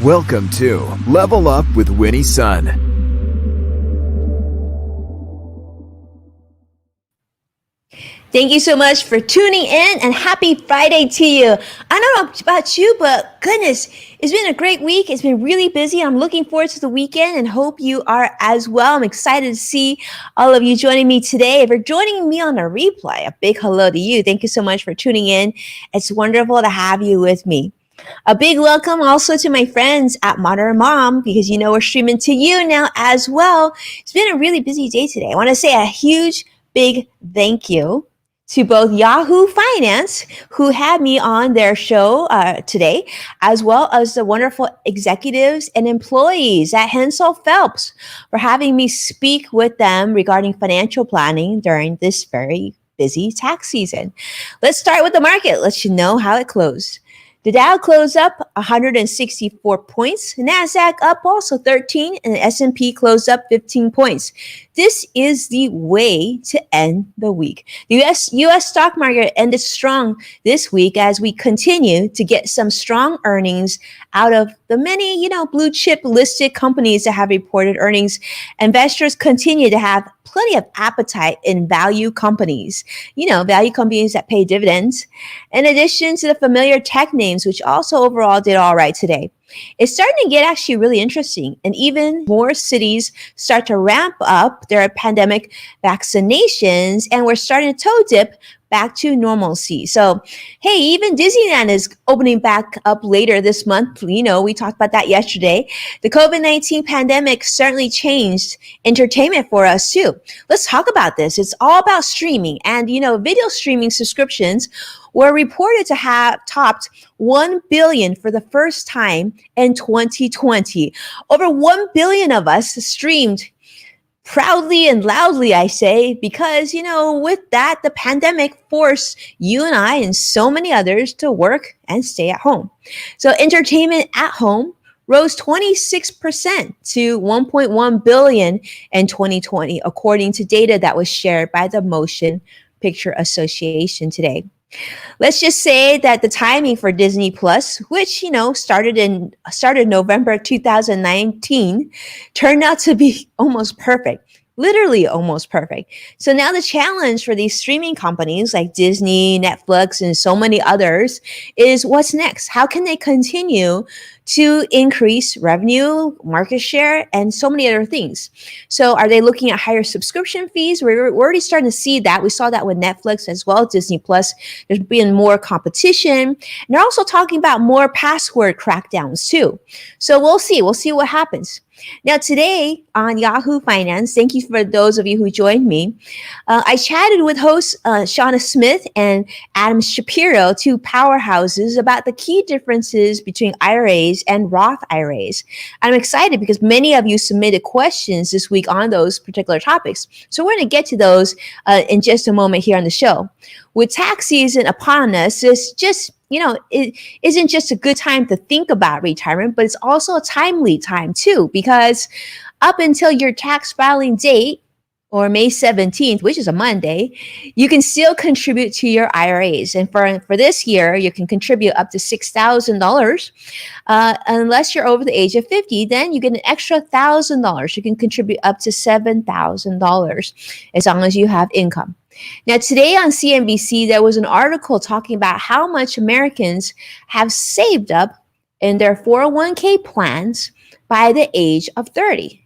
Welcome to Level Up with Winnie Sun. Thank you so much for tuning in, and happy Friday to you. I don't know about you, but goodness, it's been a great week. It's been really busy. I'm looking forward to the weekend and hope you are as well. I'm excited to see all of you joining me today. If you're joining me on a replay, a big hello to you. Thank you so much for tuning in. It's wonderful to have you with me. A big welcome also to my friends at Modern Mom, because you know we're streaming to you now as well. It's been a really busy day today. I want to say a huge, big thank you to both Yahoo Finance, who had me on their show today, as well as the wonderful executives and employees at Hensel Phelps for having me speak with them regarding financial planning during this very busy tax season. Let's start with the market. Let you know how it closed. The Dow closed up 164 points, NASDAQ up also 13, and the S&P closed up 15 points. This is the way to end the week. The U.S. stock market ended strong this week as we continue to get some strong earnings out of the many, blue chip listed companies that have reported earnings. Investors continue to have plenty of appetite in value companies, value companies that pay dividends, in addition to the familiar tech names, which also overall did all right today. It's starting to get actually really interesting, and even more cities start to ramp up their pandemic vaccinations, and we're starting to toe dip back to normalcy. So, hey, even Disneyland is opening back up later this month. We talked about that yesterday. The COVID-19 pandemic certainly changed entertainment for us too. Let's talk about this. It's all about streaming, and video streaming subscriptions were reported to have topped 1 billion for the first time in 2020. Over 1 billion of us streamed proudly and loudly, I say, because, with that, the pandemic forced you and I and so many others to work and stay at home. So entertainment at home rose 26% to 1.1 billion in 2020, according to data that was shared by the Motion Picture Association today. Let's just say that the timing for Disney Plus, which, started November 2019, turned out to be almost perfect. Literally almost perfect. So now the challenge for these streaming companies like Disney, Netflix, and so many others is what's next? How can they continue to increase revenue, market share, and so many other things? So are they looking at higher subscription fees? We're already starting to see that. We saw that with Netflix as well, Disney Plus. There's been more competition. And they're also talking about more password crackdowns too. So we'll see. We'll see what happens. Now, today on Yahoo Finance, thank you for those of you who joined me. I chatted with hosts Shauna Smith and Adam Shapiro, two powerhouses, about the key differences between IRAs and Roth IRAs. I'm excited because many of you submitted questions this week on those particular topics. So we're going to get to those in just a moment here on the show. With tax season upon us, it's just it isn't just a good time to think about retirement, but it's also a timely time too, because up until your tax filing date, or May 17th, which is a Monday, you can still contribute to your IRAs. And for this year, you can contribute up to $6,000. Unless you're over the age of 50, then you get an extra $1,000. You can contribute up to $7,000 as long as you have income. Now, today on CNBC, there was an article talking about how much Americans have saved up in their 401k plans by the age of 30.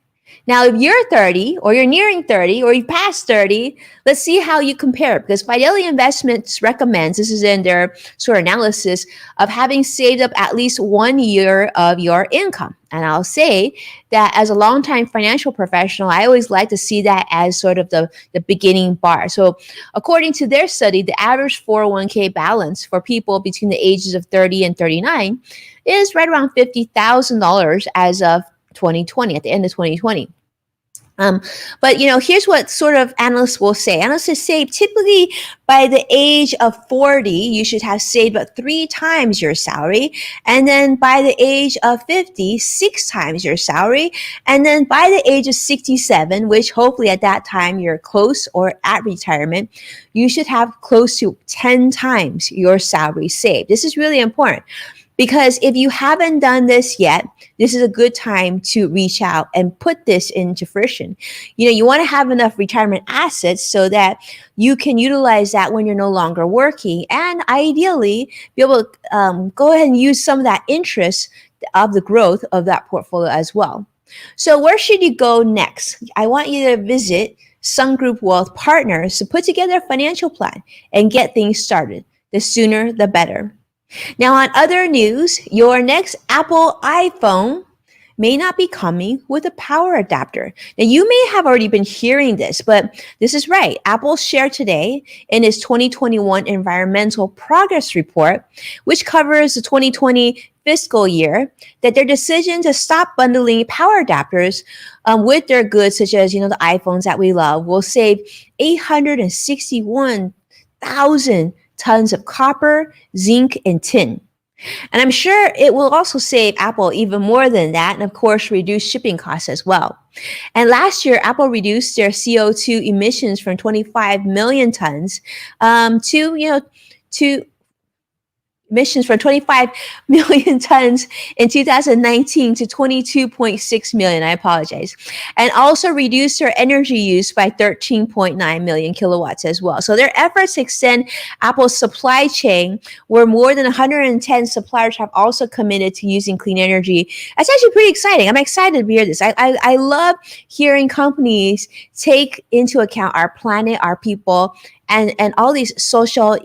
Now, if you're 30 or you're nearing 30 or you passed 30, let's see how you compare, because Fidelity Investments recommends, this is in their sort of analysis, of having saved up at least 1 year of your income. And I'll say that as a longtime financial professional, I always like to see that as sort of the beginning bar. So according to their study, the average 401k balance for people between the ages of 30 and 39 is right around $50,000 as of 2020, at the end of 2020. But here's what sort of analysts will say. Analysts say typically by the age of 40, you should have saved about 3 times your salary. And then by the age of 50, 6 times your salary. And then by the age of 67, which hopefully at that time you're close or at retirement, you should have close to 10 times your salary saved. This is really important. Because if you haven't done this yet, this is a good time to reach out and put this into fruition. You want to have enough retirement assets so that you can utilize that when you're no longer working, and ideally be able to go ahead and use some of that interest of the growth of that portfolio as well. So where should you go next? I want you to visit Sun Group Wealth Partners to put together a financial plan and get things started. The sooner, the better. Now, on other news, your next Apple iPhone may not be coming with a power adapter. Now, you may have already been hearing this, but this is right. Apple shared today in its 2021 Environmental Progress Report, which covers the 2020 fiscal year, that their decision to stop bundling power adapters with their goods, such as, the iPhones that we love, will save 861,000 tons of copper, zinc, and tin. And I'm sure it will also save Apple even more than that, and of course, reduce shipping costs as well. And last year, Apple reduced their CO2 emissions from 25 million tons to emissions from 25 million tons in 2019 to 22.6 million. I apologize. And also reduced their energy use by 13.9 million kilowatts as well. So their efforts to extend Apple's supply chain, where more than 110 suppliers have also committed to using clean energy. That's actually pretty exciting. I'm excited to hear this. I love hearing companies take into account our planet, our people, and all these social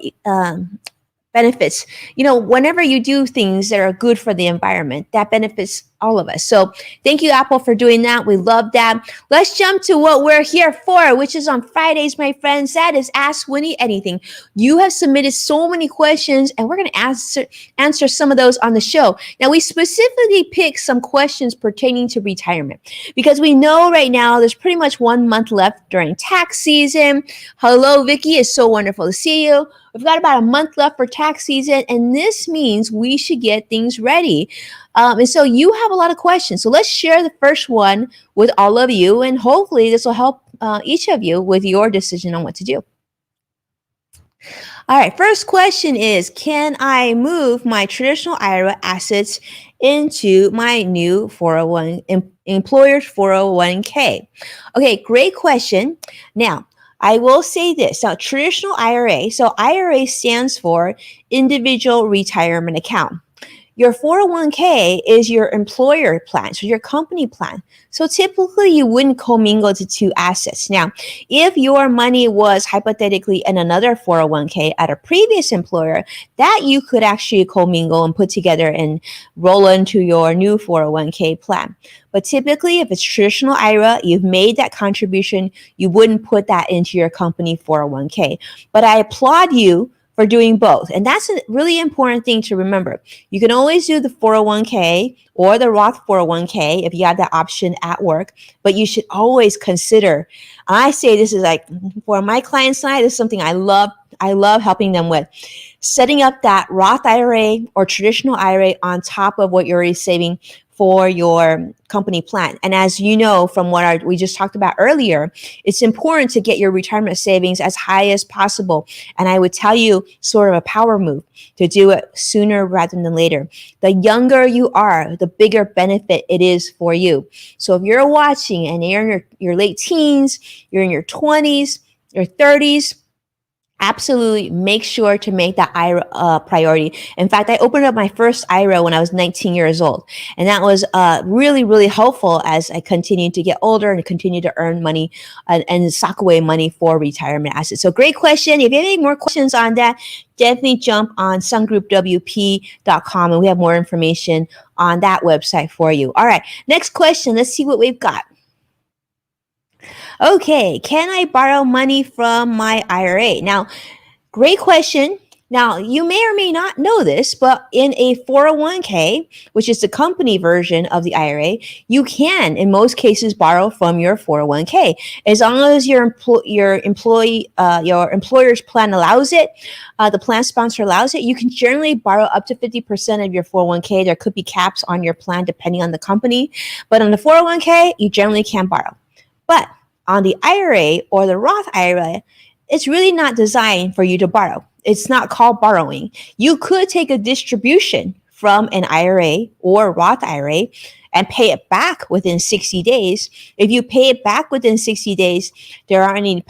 benefits. Whenever you do things that are good for the environment, that benefits all of us. So thank you, Apple, for doing that. We love that. Let's jump to what we're here for, which is on Fridays, my friends. That is Ask Winnie Anything. You have submitted so many questions, and we're going to answer some of those on the show. Now, we specifically picked some questions pertaining to retirement because we know right now there's pretty much 1 month left during tax season. Hello, Vicky. It's so wonderful to see you. We've got about a month left for tax season, and this means we should get things ready. And so you have a lot of questions. So let's share the first one with all of you, and hopefully this will help each of you with your decision on what to do. All right, first question is, can I move my traditional IRA assets into my new employer's 401k? Okay, great question. Now, I will say this. Now, traditional IRA, so IRA stands for Individual Retirement Account. Your 401k is your employer plan, so your company plan. So typically you wouldn't commingle the two assets. Now, if your money was hypothetically in another 401k at a previous employer, that you could actually commingle and put together and roll into your new 401k plan. But typically, if it's traditional IRA, you've made that contribution, you wouldn't put that into your company 401k. But I applaud you for doing both. And that's a really important thing to remember. You can always do the 401k or the Roth 401k if you have that option at work, but you should always consider, I say this is like, for my clients and I, this is something I love helping them with, setting up that Roth IRA or traditional IRA on top of what you're already saving for your company plan. And as you know from what we just talked about earlier, it's important to get your retirement savings as high as possible. And I would tell you sort of a power move to do it sooner rather than later. The younger you are, the bigger benefit it is for you. So if you're watching and you're in your late teens, you're in your 20s, your 30s, absolutely make sure to make that IRA a priority. In fact, I opened up my first IRA when I was 19 years old. And that was really, really helpful as I continued to get older and continue to earn money and sock away money for retirement assets. So great question. If you have any more questions on that, definitely jump on sungroupwp.com and we have more information on that website for you. All right, next question. Let's see what we've got. Okay, can I borrow money from my IRA? Now, great question. Now, you may or may not know this, but in a 401k, which is the company version of the IRA, you can, in most cases, borrow from your 401k. As long as your employer's plan allows it, the plan sponsor allows it, you can generally borrow up to 50% of your 401k. There could be caps on your plan depending on the company, but on the 401k, you generally can't borrow. But on the IRA or the Roth IRA, it's really not designed for you to borrow. It's not called borrowing. You could take a distribution from an IRA or Roth IRA and pay it back within 60 days, if you pay it back within 60 days, there aren't any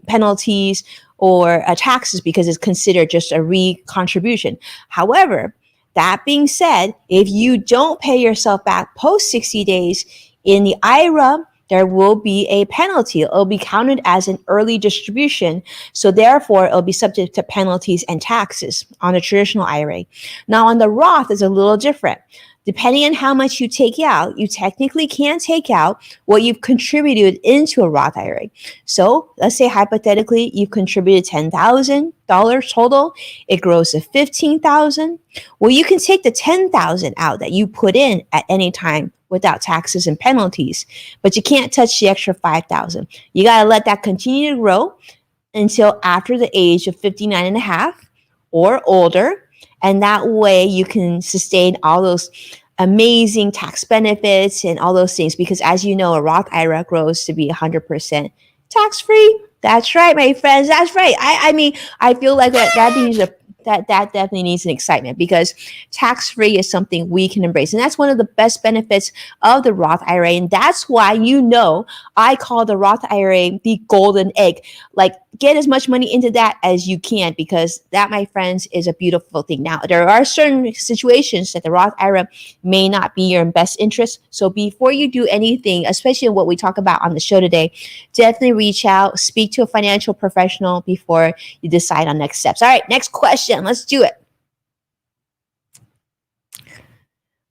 penalties or taxes because it's considered just a re-contribution. However, that being said, if you don't pay yourself back post 60 days in the IRA, there will be a penalty. It'll be counted as an early distribution. So therefore, it'll be subject to penalties and taxes on a traditional IRA. Now on the Roth, it's a little different. Depending on how much you take out, you technically can take out what you've contributed into a Roth IRA. So let's say hypothetically, you've contributed $10,000 total. It grows to $15,000. Well, you can take the $10,000 out that you put in at any time without taxes and penalties, but you can't touch the extra $5,000. You got to let that continue to grow until after the age of 59 and a half or older. And that way you can sustain all those amazing tax benefits and all those things. Because as you know, a Roth IRA grows to be 100% tax-free. That's right, my friends. That's right. I mean, I feel like that needs that definitely needs an excitement because tax-free is something we can embrace. And that's one of the best benefits of the Roth IRA. And that's why, I call the Roth IRA the golden egg. Like, get as much money into that as you can, because that, my friends, is a beautiful thing. Now, there are certain situations that the Roth IRA may not be your best interest. So before you do anything, especially what we talk about on the show today, definitely reach out, speak to a financial professional before you decide on next steps. All right, next question. Let's do it.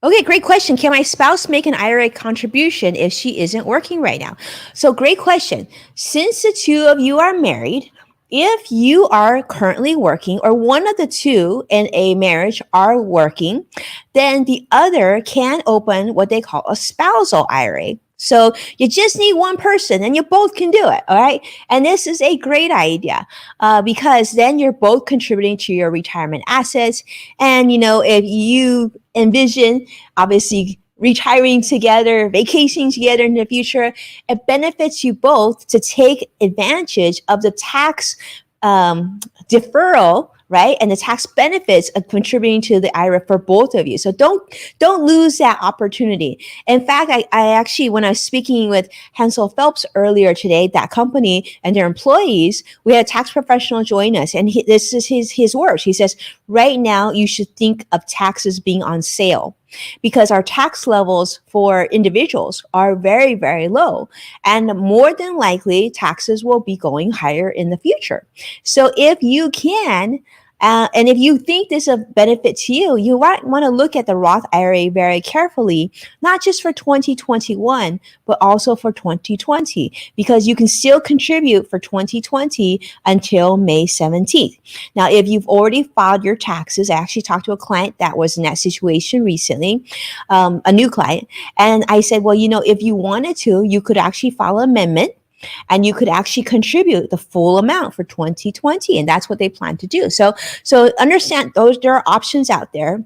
Okay, great question. Can my spouse make an IRA contribution if she isn't working right now? So great question. Since the two of you are married, if you are currently working or one of the two in a marriage are working, then the other can open what they call a spousal IRA. So you just need one person and you both can do it. All right. And this is a great idea because then you're both contributing to your retirement assets. And, if you envision obviously retiring together, vacationing together in the future, it benefits you both to take advantage of the tax deferral, right? And the tax benefits of contributing to the IRA for both of you. So don't lose that opportunity. In fact, I actually, when I was speaking with Hansel Phelps earlier today, that company and their employees, we had a tax professional join us. And this is his words. He says, right now, you should think of taxes being on sale, because our tax levels for individuals are very, very low. And more than likely, taxes will be going higher in the future. So if you can, and if you think this is a benefit to you, you might want to look at the Roth IRA very carefully, not just for 2021, but also for 2020, because you can still contribute for 2020 until May 17th. Now, if you've already filed your taxes, I actually talked to a client that was in that situation recently, a new client, and I said, well, if you wanted to, you could actually file an amendment and you could actually contribute the full amount for 2020. And that's what they plan to do. So understand there are options out there.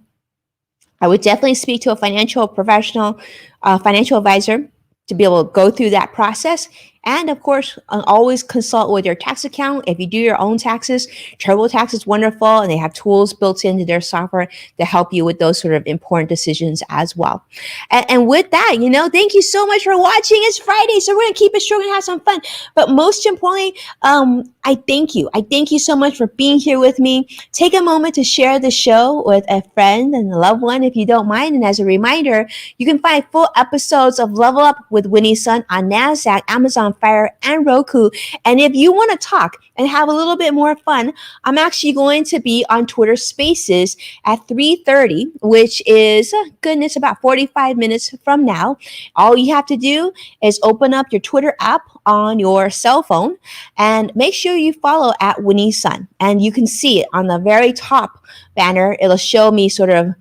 I would definitely speak to a financial professional, financial advisor to be able to go through that process. And of course, always consult with your tax accountant. If you do your own taxes, TurboTax is wonderful, and they have tools built into their software to help you with those sort of important decisions as well. And with that, thank you so much for watching. It's Friday, so we're going to keep it short and have some fun. But most importantly, I thank you. I thank you so much for being here with me. Take a moment to share the show with a friend and a loved one if you don't mind. And as a reminder, you can find full episodes of Level Up with Winnie Sun on NASDAQ, Amazon Fire, and Roku. And if you want to talk and have a little bit more fun, I'm actually going to be on Twitter Spaces at 3:30, which is, about 45 minutes from now. All you have to do is open up your Twitter app on your cell phone and make sure you follow at Winnie Sun. And you can see it on the very top banner. It'll show me sort of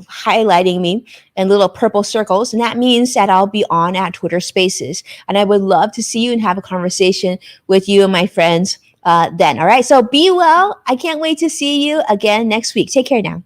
highlighting me in little purple circles, and that means that I'll be on at Twitter Spaces, and I would love to see you and have a conversation with you and my friends then. All right, so be well. I can't wait to see you again next week. Take care now.